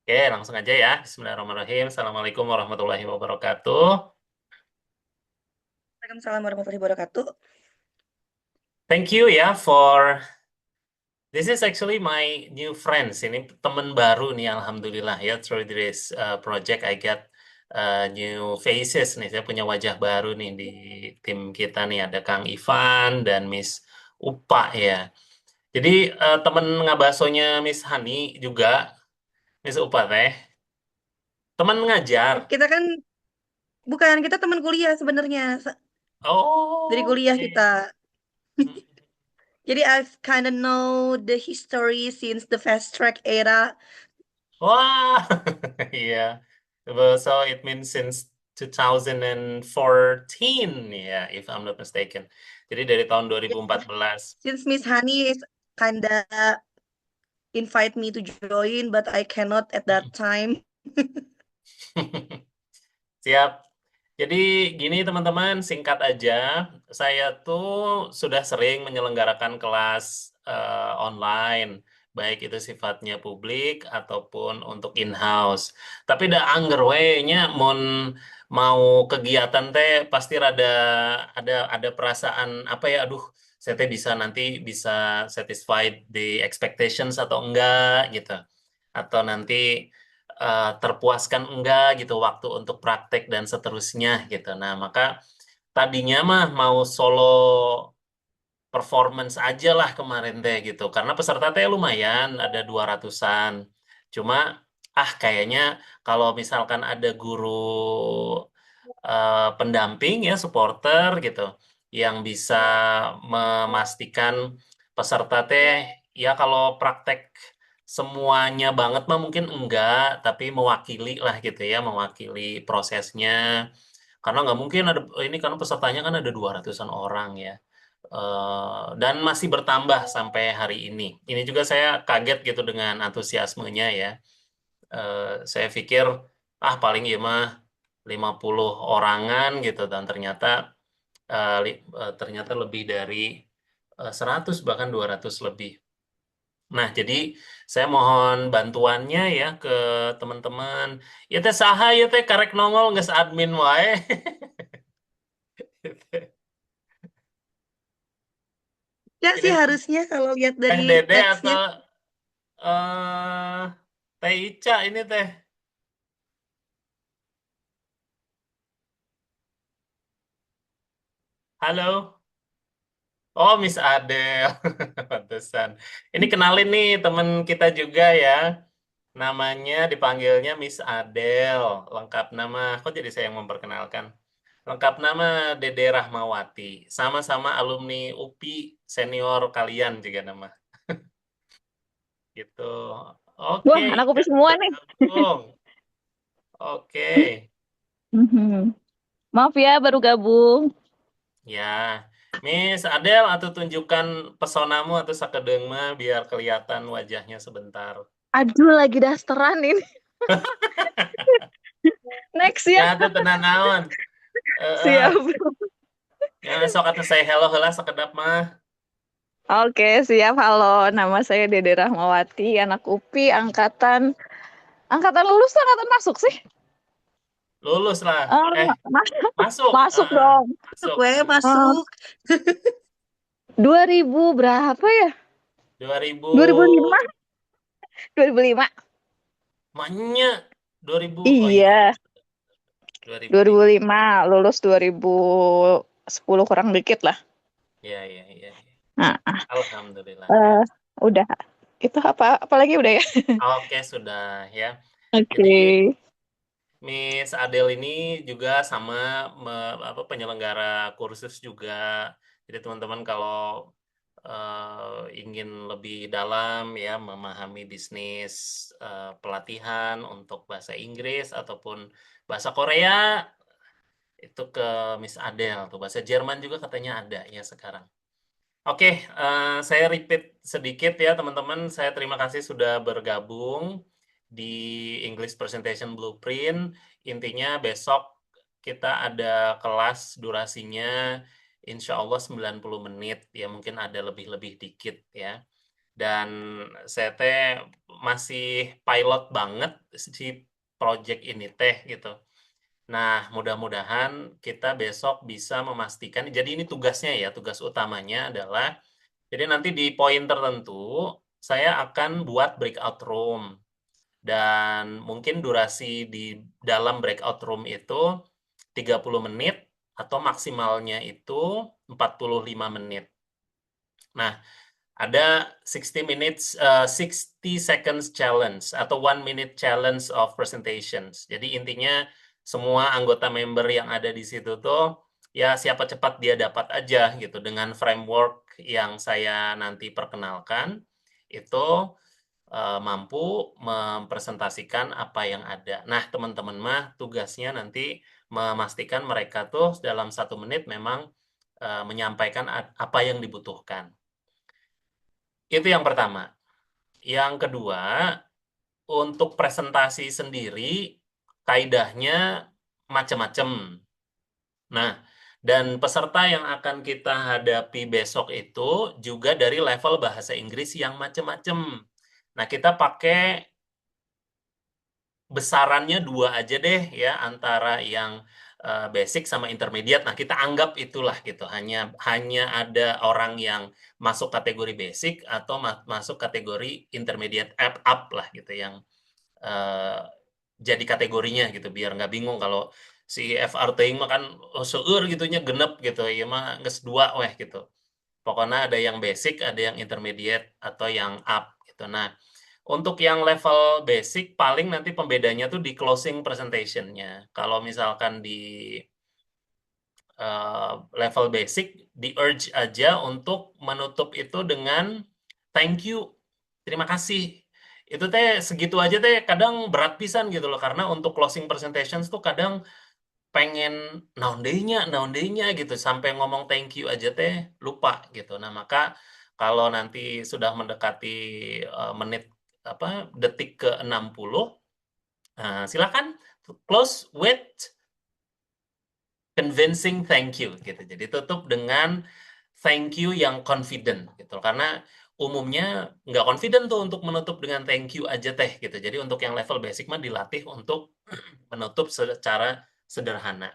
Oke, langsung aja ya. Bismillahirrahmanirrahim. Assalamualaikum warahmatullahi wabarakatuh. Waalaikumsalam warahmatullahi wabarakatuh. Thank you ya for this is actually my new friends. Ini teman baru nih, alhamdulillah ya. Through this project, I get new faces nih. Saya punya wajah baru nih di tim kita nih. Ada Kang Ivan dan Miss Upa ya. Jadi temen ngabasonya Miss Hani juga, Miss Upa teh. Teman ngajar. Kita kan bukan kita teman kuliah sebenarnya dari Oh, kuliah oke. kita. Jadi I've kind of know the history since the fast track era. Wah, iya. Well, so it means since 2014, ya, if I'm not mistaken. Jadi dari tahun Yeah. 2014. Since Miss Hani is kinda invite me to join, but I cannot at that time. Siap. Jadi gini teman-teman, singkat aja, saya tuh sudah sering menyelenggarakan kelas online, baik itu sifatnya publik ataupun untuk in-house. Tapi da angger we nya mau kegiatan teh pasti ada perasaan apa ya, aduh, saya teh nanti bisa satisfied the expectations atau enggak gitu. Atau nanti terpuaskan enggak gitu waktu untuk praktek dan seterusnya gitu. Nah, maka tadinya mah mau solo performance aja lah kemarin teh gitu. Karena peserta teh lumayan, ada 200-an. Cuma kayaknya kalau misalkan ada guru pendamping ya, supporter gitu yang bisa memastikan peserta teh ya kalau praktek semuanya banget mah mungkin enggak, tapi mewakili lah gitu ya, mewakili prosesnya. Karena nggak mungkin ada ini karena pesertanya kan ada 200-an orang ya. Dan masih bertambah sampai hari ini. Ini juga saya kaget gitu dengan antusiasmenya ya. Saya pikir paling ya mah 50 orangan gitu dan ternyata lebih dari 100 bahkan 200 lebih. Nah, jadi saya mohon bantuannya ya ke teman-teman. Ya teh saha ya teh karek nongol nggak admin wae. Ya sih Ini harusnya kalau lihat teh dari Dede teksnya. atau teh Ica ini teh. Halo. Oh, Miss Adele. Pantesan. Ini kenalin nih temen kita juga ya. Namanya dipanggilnya Miss Adele. Lengkap nama, kok jadi saya yang memperkenalkan? Lengkap nama Dede Rahmawati. Sama-sama alumni UPI senior kalian juga nama. Gitu. Oke, Wah, anak ya, kopi semua nih. bergabung. Oke. Mhm. Maaf ya, baru gabung. Ya, Miss Adele atau tunjukkan pesonamu atau sakedeung mah biar kelihatan wajahnya sebentar. Aduh, lagi dasteran ini. Next Ya, ya. itu tenan naon. Siap. Ya, sok atuh say hello heula sakedap mah. Oke, siap. Halo, nama saya Dede Rahmawati, anak UPI, angkatan lulus atau angkatan masuk sih? Lulus lah. Eh, mas- Masuk. masuk dong. Masuk. Eh, Masuk. 2000 berapa ya? 2000 2005? 2005. maknya 2000. Oh iya, Iya, 2005. 2005. Lulus 2010 kurang dikit lah. Iya, iya, iya, iya. Nah, Alhamdulillah ya. eh, udah. Itu apalagi udah ya? Oke, sudah ya. Jadi Oke. Miss Adele ini juga sama penyelenggara kursus juga. Jadi teman-teman kalau ingin lebih dalam ya memahami bisnis pelatihan untuk bahasa Inggris ataupun bahasa Korea itu ke Miss Adele tuh. Bahasa Jerman juga katanya ada ya sekarang. Oke, saya repeat sedikit ya teman-teman. Saya terima kasih sudah bergabung di English Presentation Blueprint. Intinya besok kita ada kelas durasinya insya Allah 90 menit. Ya mungkin ada lebih-lebih dikit ya. Dan saya teh masih pilot banget si project ini teh gitu. Nah, mudah-mudahan kita besok bisa memastikan. Jadi ini tugasnya ya, tugas utamanya adalah, jadi nanti di poin tertentu saya akan buat breakout room dan mungkin durasi di dalam breakout room itu 30 menit atau maksimalnya itu 45 menit. Nah, ada 60 seconds challenge atau 1 minute challenge of presentations. Jadi intinya semua anggota member yang ada di situ tuh ya siapa cepat dia dapat aja gitu dengan framework yang saya nanti perkenalkan itu mampu mempresentasikan apa yang ada. Nah, teman-teman mah tugasnya nanti memastikan mereka tuh dalam 1 menit memang menyampaikan apa yang dibutuhkan. Itu yang pertama. Yang kedua, untuk presentasi sendiri, kaidahnya macam-macam. Nah, dan peserta yang akan kita hadapi besok itu juga dari level bahasa Inggris yang macam-macam. Nah, kita pakai besarannya dua aja deh ya, antara yang basic sama intermediate. Nah, kita anggap itulah gitu. Hanya hanya ada orang yang masuk kategori basic atau masuk kategori intermediate up lah gitu yang eh, jadi kategorinya gitu biar nggak bingung kalau si FRT mah kan oh, seueur gitunya genep gitu ya mah geus dua weh gitu. Pokoknya ada yang basic, ada yang intermediate atau yang up gitu. Nah, untuk yang level basic paling nanti pembedanya tuh di closing presentation-nya. Kalau misalkan di level basic di urge aja untuk menutup itu dengan thank you, terima kasih. Itu teh segitu aja teh kadang berat pisan gitu loh karena untuk closing presentations tuh kadang pengen naon deui-nya gitu sampai ngomong thank you aja teh lupa gitu. Nah, maka kalau nanti sudah mendekati menit apa detik ke 60, nah, silakan close with convincing thank you gitu. Jadi tutup dengan thank you yang confident gitu. Karena umumnya nggak confident tuh untuk menutup dengan thank you aja teh gitu. Jadi untuk yang level basic mah dilatih untuk menutup secara sederhana.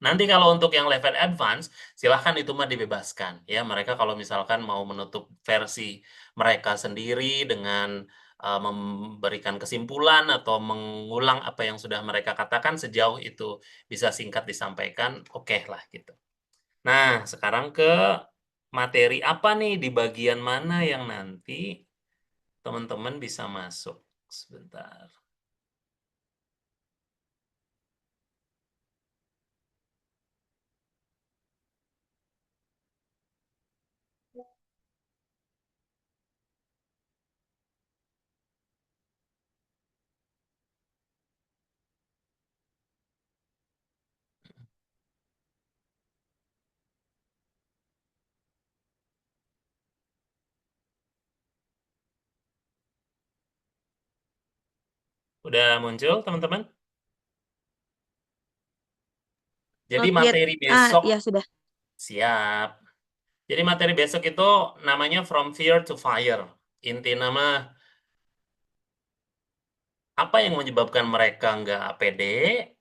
Nanti kalau untuk yang level advance, silahkan itu mah dibebaskan. Ya, mereka kalau misalkan mau menutup versi mereka sendiri dengan memberikan kesimpulan atau mengulang apa yang sudah mereka katakan sejauh itu bisa singkat disampaikan, oke lah gitu. Nah, sekarang ke materi apa nih di bagian mana yang nanti teman-teman bisa masuk. Sebentar. Udah muncul, teman-teman? Jadi Not yet. materi Ah, besok ya sudah. siap. Jadi materi besok itu namanya From Fear to Fire. Inti nama apa yang menyebabkan mereka nggak pede,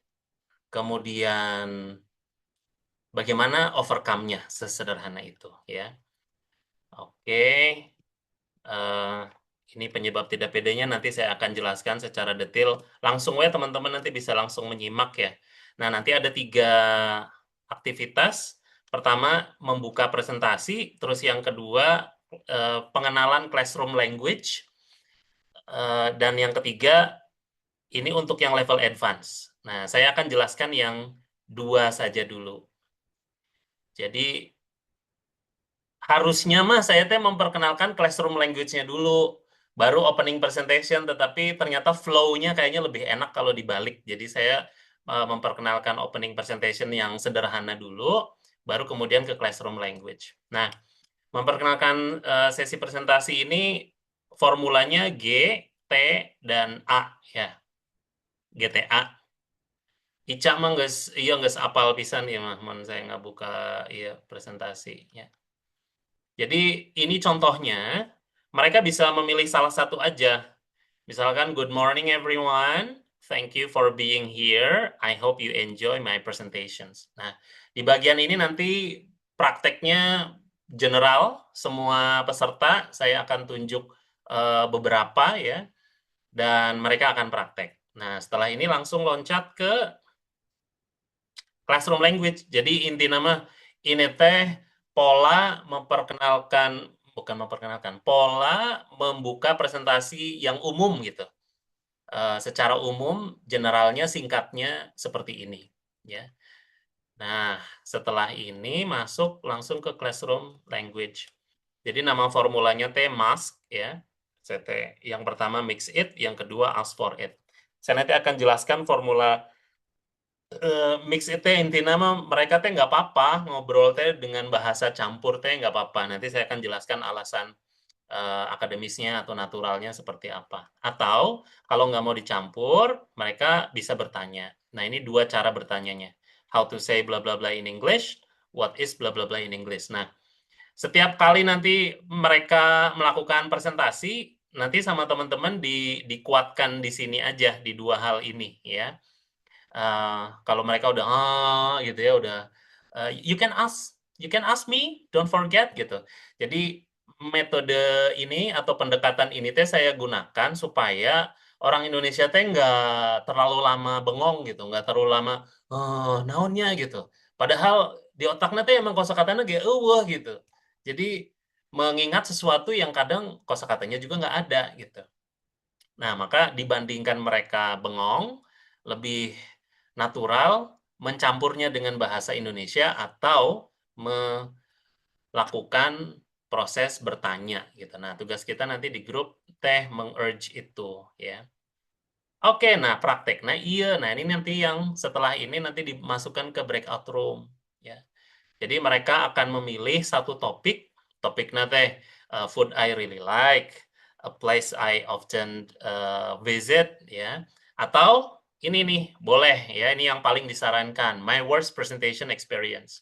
kemudian bagaimana overcome-nya sesederhana itu ya. Oke, eh, ini penyebab tidak pedenya nanti saya akan jelaskan secara detail. Langsung ya teman-teman nanti bisa langsung menyimak ya. Nah nanti ada 3 aktivitas. Pertama membuka presentasi, terus yang kedua pengenalan classroom language. Dan yang ketiga, ini untuk yang level advance. Nah, saya akan jelaskan yang 2 saja dulu. Jadi, harusnya mah saya teh memperkenalkan classroom language-nya dulu, baru opening presentation, tetapi ternyata flow-nya kayaknya lebih enak kalau dibalik. Jadi, saya memperkenalkan opening presentation yang sederhana dulu, baru kemudian ke classroom language. Nah, memperkenalkan sesi presentasi ini formulanya G, T, dan A ya. GTA. Ica mah geus iya geus apal pisan ya mah mun saya nggak buka iya presentasinya. Jadi ini contohnya mereka bisa memilih salah satu aja. Misalkan, good morning everyone. Thank you for being here. I hope you enjoy my presentations. Nah, di bagian ini nanti prakteknya general, semua peserta saya akan tunjuk beberapa ya, dan mereka akan praktek. Nah, setelah ini langsung loncat ke classroom language. Jadi inti nama ini teh pola memperkenalkan, bukan memperkenalkan, pola membuka presentasi yang umum gitu. Secara umum, generalnya singkatnya seperti ini, ya. Nah, setelah ini masuk langsung ke classroom language. Jadi nama formulanya teh mask, ya. CT. Yang pertama mix it, yang kedua ask for it. Saya nanti akan jelaskan formula mix itu intinya mah mereka teh nggak apa-apa ngobrol teh dengan bahasa campur teh nggak apa-apa. Nanti saya akan jelaskan alasan akademisnya atau naturalnya seperti apa. Atau kalau nggak mau dicampur, mereka bisa bertanya. Nah, ini dua cara bertanyanya. How to say bla bla bla in English, what is bla bla bla in English. Nah, setiap kali nanti mereka melakukan presentasi, nanti sama teman-teman dikuatkan di sini aja di dua hal ini ya. Kalau mereka udah gitu ya udah you can ask me, don't forget gitu. Jadi metode ini atau pendekatan ini teh saya gunakan supaya orang Indonesia teh nggak terlalu lama bengong gitu, nggak terlalu lama naonnya gitu. Padahal di otaknya teh emang kosakatanya kayak gitu. Jadi mengingat sesuatu yang kadang kosakatanya juga nggak ada gitu. Nah, maka dibandingkan mereka bengong, lebih natural mencampurnya dengan bahasa Indonesia atau melakukan proses bertanya gitu. Nah, tugas kita nanti di grup teh meng-urge itu ya. Oke, nah praktek. Nah, iya. Nah, ini nanti yang setelah ini nanti dimasukkan ke breakout room ya. Jadi mereka akan memilih satu topik, topiknya teh food I really like, a place I often visit, ya. Atau ini nih, boleh ya, ini yang paling disarankan, my worst presentation experience,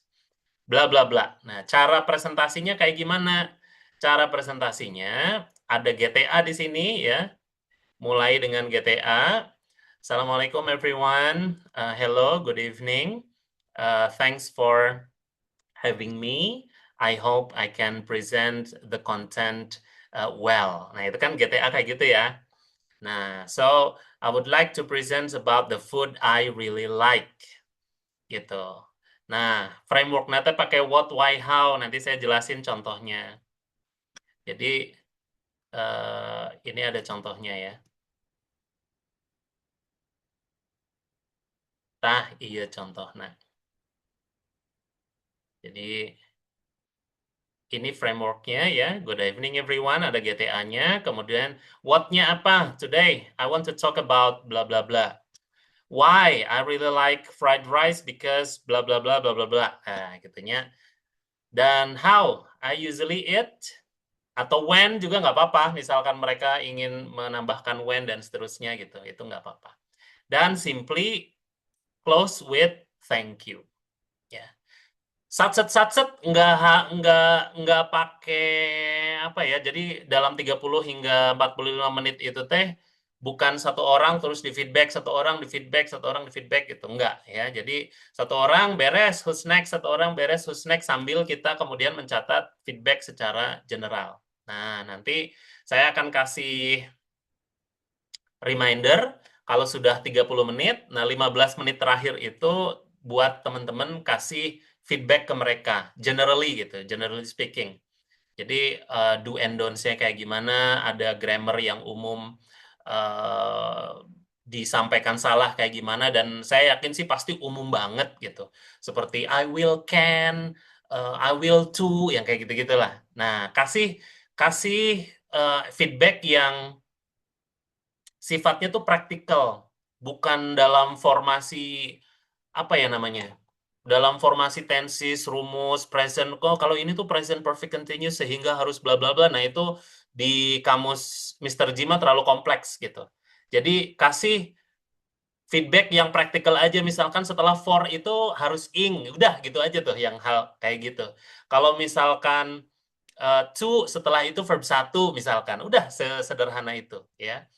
bla bla bla. Nah, cara presentasinya kayak gimana? Cara presentasinya ada GTA di sini ya, mulai dengan GTA. Assalamualaikum everyone, hello, good evening, thanks for having me. I hope I can present the content well. Nah, itu kan GTA kayak gitu ya. Nah, so I would like to present about the food I really like. Gitu. Nah, framework nanti pakai what, why, how. Nanti saya jelasin contohnya. Jadi, ini ada contohnya ya. Tah, iya contoh. Nah, jadi ini frameworknya ya. Good evening everyone, ada GTA-nya. Kemudian what-nya apa? Today I want to talk about bla bla bla. Why I really like fried rice because bla bla bla bla bla bla. Nah, gitunya. Dan how I usually eat atau when juga nggak apa-apa. Misalkan mereka ingin menambahkan when dan seterusnya gitu, itu nggak apa-apa. Dan simply close with thank you. Ya. Satset nggak pakai apa ya. Jadi dalam 30 hingga 45 menit itu teh bukan satu orang terus di feedback, satu orang di feedback, satu orang di feedback gitu. Enggak ya. Jadi satu orang beres, who's next, satu orang beres, who's next sambil kita kemudian mencatat feedback secara general. Nah, nanti saya akan kasih reminder kalau sudah 30 menit. Nah, 15 menit terakhir itu buat teman-teman kasih feedback ke mereka, generally gitu, generally speaking. Jadi do and don'ts-nya kayak gimana, ada grammar yang umum disampaikan salah kayak gimana, dan saya yakin sih pasti umum banget gitu. Seperti I will can, I will to, yang kayak gitu-gitulah. Nah, kasih kasih feedback yang sifatnya tuh praktikal, bukan dalam formasi apa ya namanya? Dalam formasi tenses, rumus, present. Oh, kalau ini tuh present perfect continuous sehingga harus bla bla bla. Nah, itu di kamus Mr. Jima terlalu kompleks gitu. Jadi kasih feedback yang praktikal aja, misalkan setelah for itu harus ing, udah gitu aja tuh yang hal kayak gitu. Kalau misalkan to setelah itu verb satu misalkan, udah sesederhana itu ya.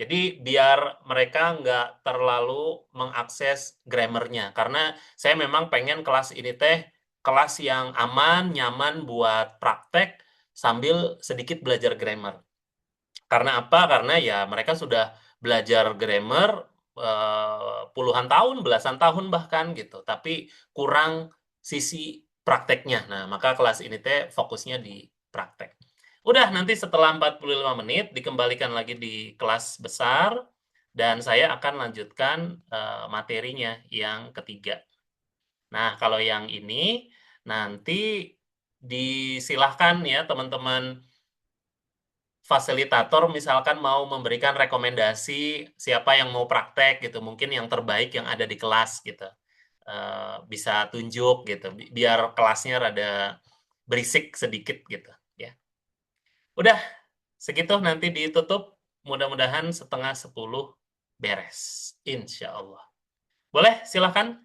Jadi biar mereka nggak terlalu mengakses grammarnya. Karena saya memang pengen kelas ini teh kelas yang aman, nyaman buat praktek sambil sedikit belajar grammar. Karena apa? Karena ya mereka sudah belajar grammar puluhan tahun, belasan tahun bahkan gitu. Tapi kurang sisi prakteknya. Nah, maka kelas ini teh fokusnya di praktek. Udah, nanti setelah 45 menit dikembalikan lagi di kelas besar dan saya akan lanjutkan materinya yang ketiga. Nah, kalau yang ini nanti disilahkan ya teman-teman fasilitator misalkan mau memberikan rekomendasi siapa yang mau praktek gitu, mungkin yang terbaik yang ada di kelas gitu. Bisa tunjuk gitu, biar kelasnya rada berisik sedikit gitu ya. Udah, segitu nanti ditutup. Mudah-mudahan setengah 10 beres. Insya Allah. Boleh, silahkan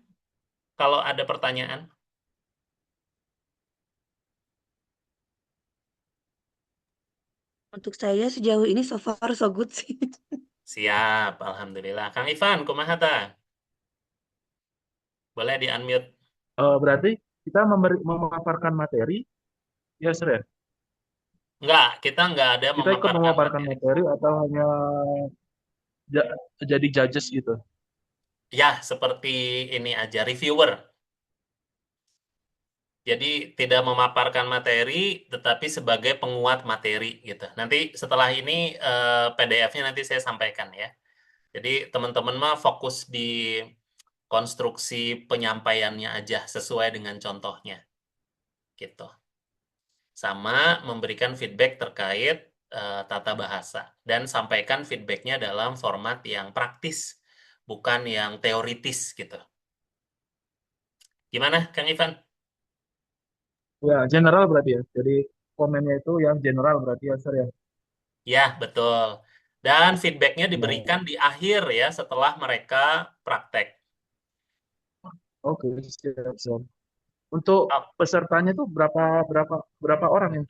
kalau ada pertanyaan. Untuk saya sejauh ini so far so good sih. Siap, Alhamdulillah. Kang Ivan, kumaha ta? Boleh di-unmute. Berarti kita memaparkan materi, ya Sir ya? Enggak, kita enggak ada Kita ikut memaparkan memaparkan materi. materi atau hanya ja- jadi judges gitu? Ya, seperti ini aja, reviewer. Jadi tidak memaparkan materi, tetapi sebagai penguat materi gitu. Nanti setelah ini PDF-nya nanti saya sampaikan ya. Jadi teman-teman mah fokus di konstruksi penyampaiannya aja sesuai dengan contohnya gitu. Sama memberikan feedback terkait tata bahasa dan sampaikan feedbacknya dalam format yang praktis, bukan yang teoritis gitu. Gimana, Kang Ivan? Ya, general berarti ya. Jadi komennya itu yang general berarti ya Sir ya? Ya, betul. Dan feedbacknya Ya, diberikan di akhir ya, setelah mereka praktek. oke, siap, siap. Untuk Oh, pesertanya tuh berapa berapa berapa orang yang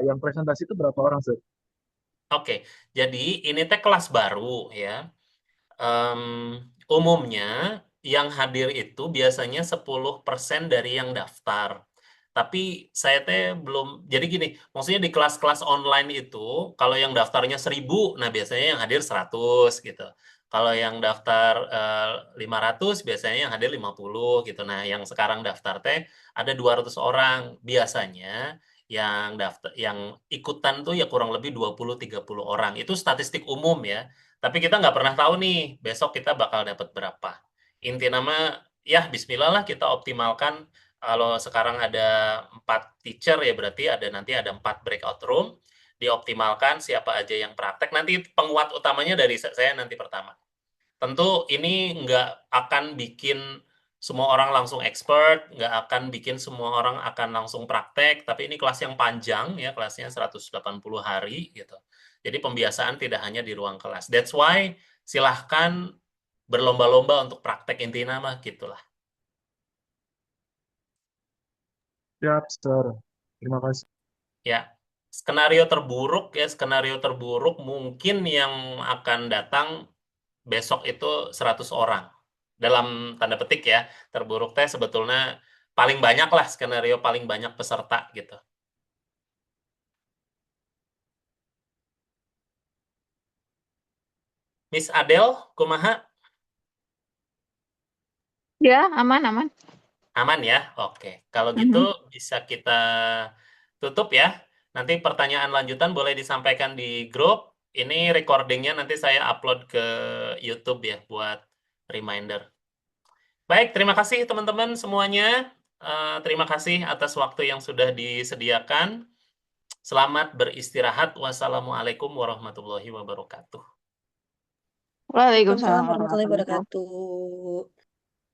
yang presentasi itu berapa orang Sir? oke, jadi ini teh kelas baru ya. Em, Umumnya yang hadir itu biasanya 10% dari yang daftar. Tapi saya teh belum, jadi gini, maksudnya di kelas-kelas online itu, kalau yang daftarnya 1.000, nah biasanya yang hadir 100 gitu. Kalau yang daftar 500, biasanya yang hadir 50 gitu. Nah, yang sekarang daftar teh ada 200 orang. Biasanya yang daftar, yang ikutan tuh ya kurang lebih 20-30 orang. Itu statistik umum ya. Tapi kita nggak pernah tahu nih, besok kita bakal dapat berapa. Inti nama, ya bismillah lah kita optimalkan. Kalau sekarang ada 4 teacher ya berarti ada nanti ada 4 breakout room. Dioptimalkan siapa aja yang praktek. Nanti penguat utamanya dari saya nanti pertama. Tentu ini nggak akan bikin semua orang langsung expert, nggak akan bikin semua orang akan langsung praktek, tapi ini kelas yang panjang ya, kelasnya 180 hari gitu. Jadi pembiasaan tidak hanya di ruang kelas. That's why silahkan berlomba-lomba untuk praktek intina mah gitulah. Siap, Sir. Terima kasih. Ya, skenario terburuk ya, skenario terburuk mungkin yang akan datang besok itu 100 orang. Dalam tanda petik ya, terburuk teh sebetulnya paling banyak lah, skenario paling banyak peserta gitu. Miss Adele, kumaha? Ya, aman, aman. Aman ya? Oke. Kalau gitu Mhm. bisa kita tutup ya. Nanti pertanyaan lanjutan boleh disampaikan di grup. Ini recordingnya nanti saya upload ke YouTube ya buat reminder. Baik, terima kasih teman-teman semuanya. Terima kasih atas waktu yang sudah disediakan. Selamat beristirahat. Wassalamualaikum warahmatullahi wabarakatuh. Waalaikumsalam Waalaikumsalam warahmatullahi warahmatullahi wabarakatuh. wabarakatuh.